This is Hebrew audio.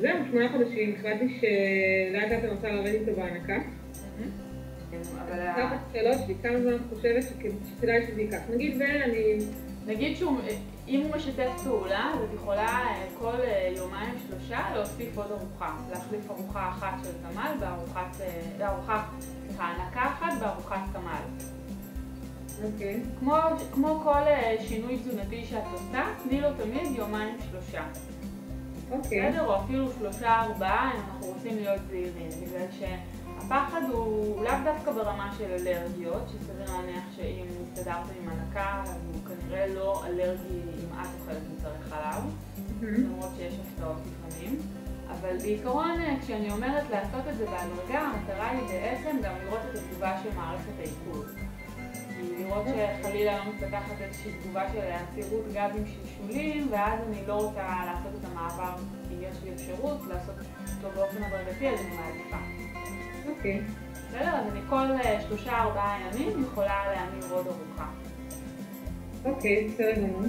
זהו, 8 חודשים, החלטתי שלאט לאט אני רוצה לרדת איתו בהנקה. אבל אחת השאלות שלי, כמה זמן את חושבת שכדאי שזה ייקח? נגיד אם הוא משתף פעולה, אז את יכולה כל יומיים 3 להוסיף עוד ארוחה. להחליף ארוחה אחת של תמ"ל הנקה אחת בארוחת תמ"ל. אוקיי. כמו כל שינוי תזונתי שאת עושה, תני לו תמיד יומיים 3. אוקיי. בסדר? או אפילו 3-4 אם אנחנו רוצים להיות זהירים. בגלל שהפחד הוא לאו דווקא ברמה של אלרגיות, שסביר להניח שאם הסתדרתם עם הנקה, אז הוא כנראה לא אלרגי אם את אוכלת מוצרי חלב, למרות שיש הפתעות לפעמים. אבל בעיקרון, כשאני אומרת לעשות את זה בהדרגה, המטרה היא בעצם גם לראות את התגובה של מערכת העיכול. לראות שחלילה לא מתפתחת איזושהי תגובה של עצירות גב עם שלשולים, ואז אני לא רוצה לעשות את המעבר, אם יש לי אפשרות, לעשות אותו באופן הדרגתי, אז אני מעדיפה. אוקיי. בסדר? אז אני כל 3-4 ימים יכולה להמיר עוד ארוחה. אוקיי, בסדר גמור.